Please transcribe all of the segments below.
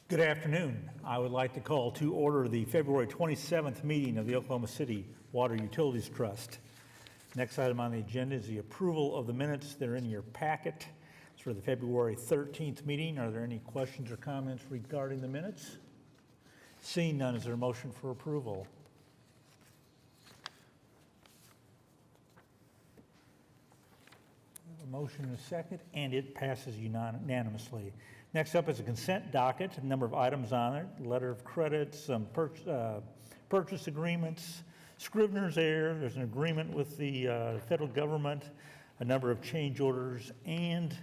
Good afternoon. I would like to call to order the February 27th meeting of the Oklahoma City Water Utilities Trust. Next item on the agenda is the approval of the minutes. They're in your packet. It's for the February 13th meeting. Are there any questions or comments regarding the minutes? Seeing none, is there a motion for approval? A motion and a second, and it passes unanimously. Next up is a consent docket, a number of items on it, letter of credit, some purchase agreements, Scrivener's error, there's an agreement with the federal government, a number of change orders and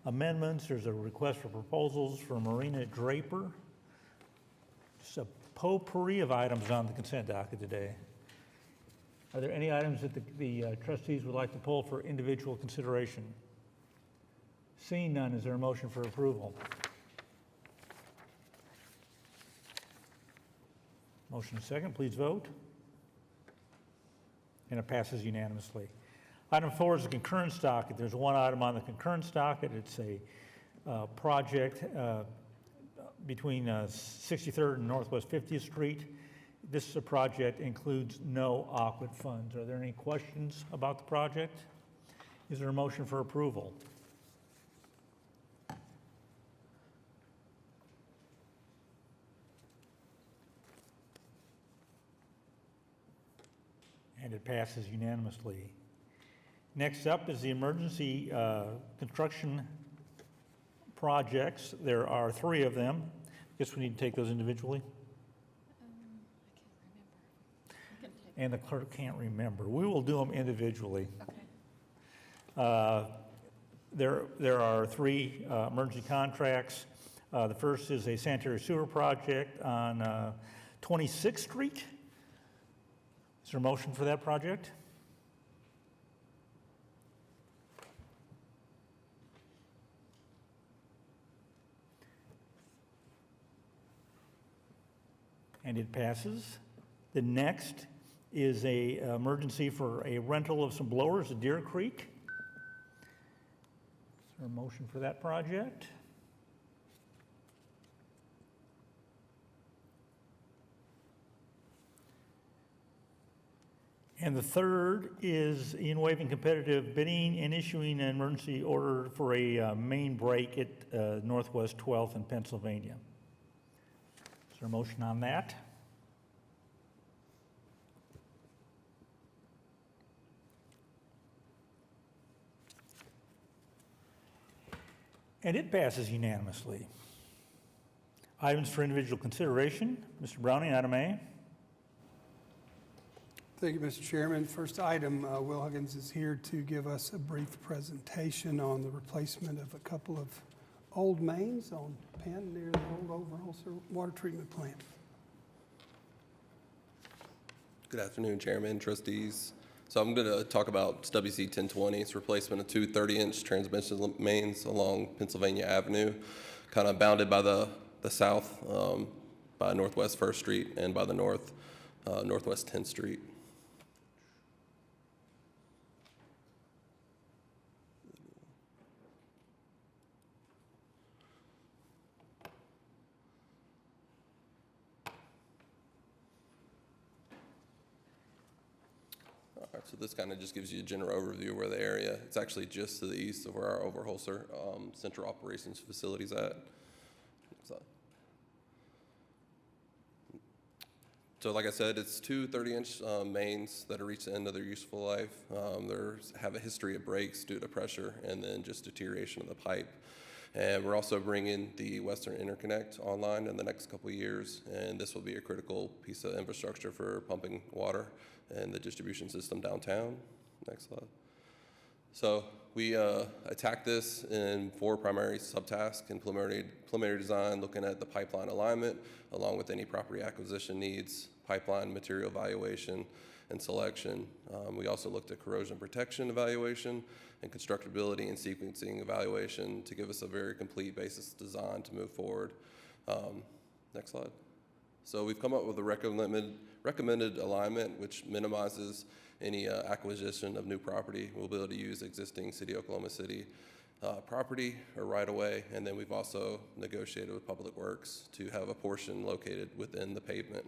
amendments. There's a request for proposals for Marina Draper. Just a potpourri of items on the consent docket today. Are there any items that the trustees would like to pull for individual consideration? Seeing none, is there a motion for approval? Motion is second, please vote. And it passes unanimously. Item 4 is the concurrence docket. There's one item on the concurrence docket. It's a project between 63rd and Northwest 50th Street. This is a project includes no AQUIT funds. Are there any questions about the project? Is there a motion for approval? And it passes unanimously. Next up is the emergency construction projects. There are 3 of them. I guess we need to take those individually. I can't remember. And the clerk can't remember. We will do them individually. Okay. There are 3 emergency contracts. The first is a sanitary sewer project on 26th Street. Is there a motion for that project? And it passes. The next is a emergency for a rental of some blowers at Deer Creek. Is there a motion for that project? And the third is in waiving competitive bidding and issuing an emergency order for a main break at Northwest 12th in Pennsylvania. Is there a motion on that? And it passes unanimously. Items for individual consideration. Mr. Browning, item A. Thank you, Mr. Chairman. First item, Will Huggins is here to give us a brief presentation on the replacement of a couple of old mains on Penn near the old Overholser water treatment plant. Good afternoon, Chairman, trustees. So I'm going to talk about WC 1020. It's replacement of 2 30-inch transmission mains along Pennsylvania Avenue, kind of bounded by the south by Northwest 1st Street and by the north, Northwest 10th Street. So this kind of just gives you a general overview of where the area. It's actually just to the east of where our Overholser Central Operations Facility is at. So like I said, it's 2 30-inch mains that have reached the end of their useful life. They have a history of breaks due to pressure and then just deterioration of the pipe. And we're also bringing the Western Interconnect online in the next couple of years, and this will be a critical piece of infrastructure for pumping water and the distribution system downtown. Next slide. So we attacked this in 4 primary subtasks in preliminary design, looking at the pipeline alignment, along with any property acquisition needs, pipeline material evaluation, and selection. We also looked at corrosion protection evaluation and constructability and sequencing evaluation to give us a very complete basis design to move forward. Next slide. So we've come up with a recommended alignment which minimizes any acquisition of new property. We'll be able to use existing City of Oklahoma City property or right-of-way, and then we've also negotiated with Public Works to have a portion located within the pavement.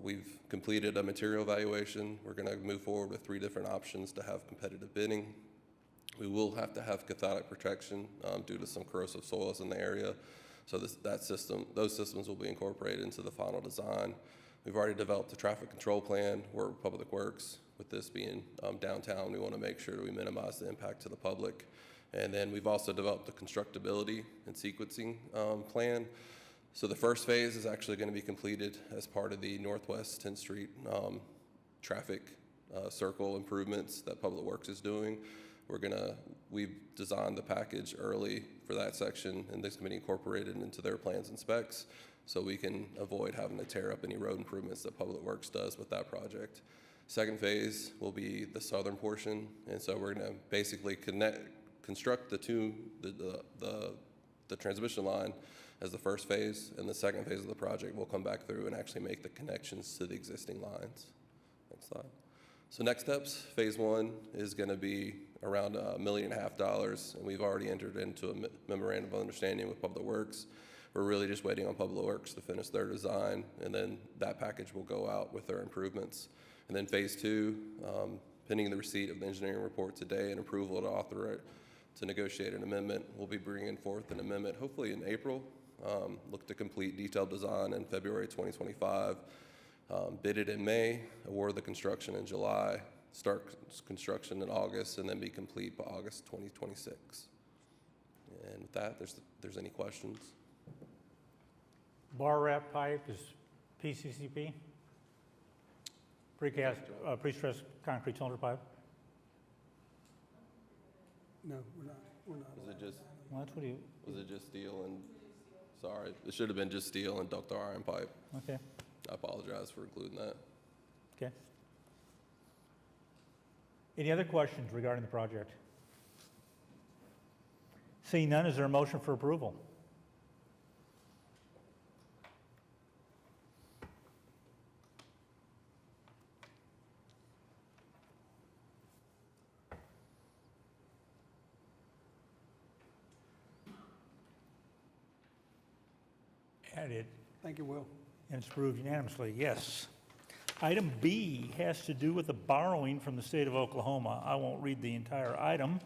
We've completed a material evaluation. We're going to move forward with 3 different options to have competitive bidding. We will have to have cathodic protection due to some corrosive soils in the area. So those systems will be incorporated into the final design. We've already developed a traffic control plan where Public Works, with this being downtown, we want to make sure that we minimize the impact to the public. And then we've also developed a constructability and sequencing plan. So the first phase is actually going to be completed as part of the Northwest 10th Street traffic circle improvements that Public Works is doing. We've designed the package early for that section, and this can be incorporated into their plans and specs, so we can avoid having to tear up any road improvements that Public Works does with that project. Second phase will be the southern portion, and so we're going to basically construct the transmission line as the first phase, and the second phase of the project will come back through and actually make the connections to the existing lines. Next slide. So next steps, phase 1 is going to be around $1.5 million, and we've already entered into a memorandum of understanding with Public Works. We're really just waiting on Public Works to finish their design, and then that package will go out with their improvements. And then phase 2, pending the receipt of the engineering report today and approval to authorize to negotiate an amendment, we'll be bringing forth an amendment hopefully in April. Look to complete detailed design in February 2025. Bid it in May, award the construction in July, start construction in August, and then be complete by August 2026. And with that, if there's any questions. Bar wrap pipe is PCCP? Precast, pre-stressed concrete cylinder pipe? No, we're not. Was it just, Well, that's what you, was it just steel and, sorry, it should have been just steel and ductile iron pipe. okay, I apologize for including that. okay. Any other questions regarding the project? Seeing none, is there a motion for approval? And Thank you, Will. it's approved unanimously, yes. Item B has to do with the borrowing from the state of Oklahoma. I won't read the entire item.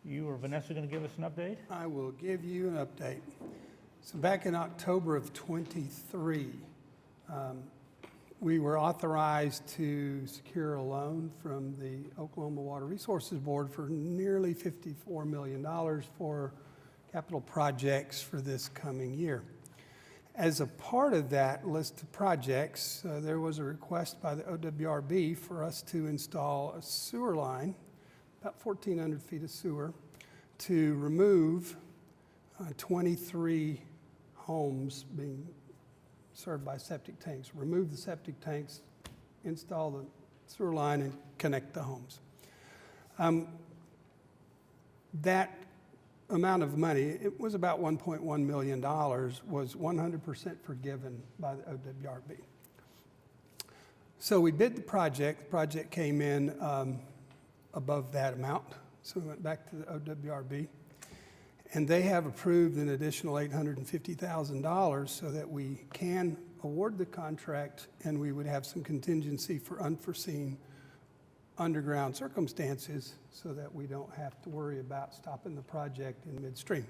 You or Vanessa going to give us an update? I will give you an update. So back in October of '23, we were authorized to secure a loan from the Oklahoma Water Resources Board for nearly $54 million for capital projects for this coming year. As a part of that list of projects, there was a request by the OWRB for us to install a sewer line, about 1,400 feet of sewer, to remove 23 homes being served by septic tanks. Remove the septic tanks, install the sewer line, and connect the homes. That amount of money, it was about $1.1 million, was 100% forgiven by the OWRB. So we bid the project. The project came in above that amount, so we went back to the OWRB. And they have approved an additional $850,000 so that we can award the contract, and we would have some contingency for unforeseen underground circumstances so that we don't have to worry about stopping the project in midstream.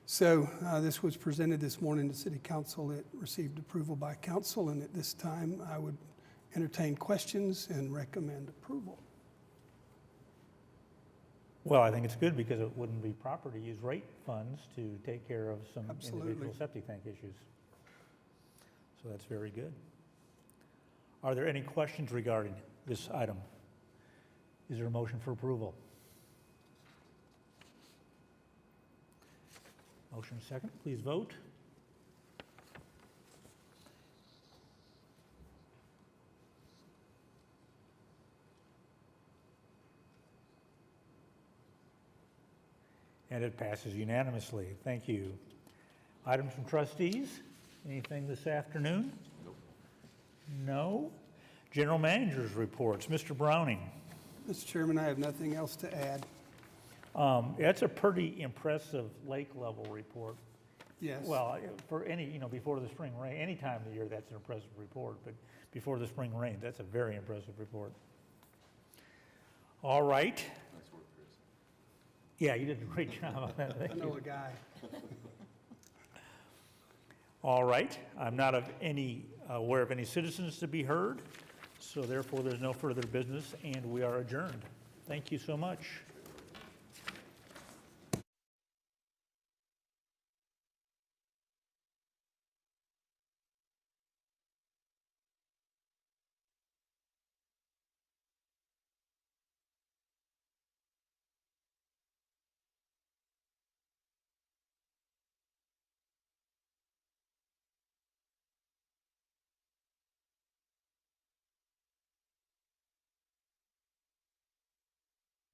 So this was presented this morning to City Council. It received approval by Council, and at this time I would entertain questions and recommend approval. Well, I think it's good because it wouldn't be proper to use rate funds to take care of some Absolutely. individual septic tank issues. So that's very good. Are there any questions regarding this item? Is there a motion for approval? Motion second, please vote. And it passes unanimously. Thank you. Items from trustees? Anything this afternoon? Nope. No? General managers reports. Mr. Browning. Mr. Chairman, I have nothing else to add. That's a pretty impressive lake level report. Yes. Well, for any, before the spring rain, any time of the year, that's an impressive report, but before the spring rain, that's a very impressive report. All right. Nice work, Chris. Yeah, you did a great job on that. I Thank know you. a guy. All right. I'm not aware of any citizens to be heard, so therefore there's no further business, and we are adjourned. Thank you so much.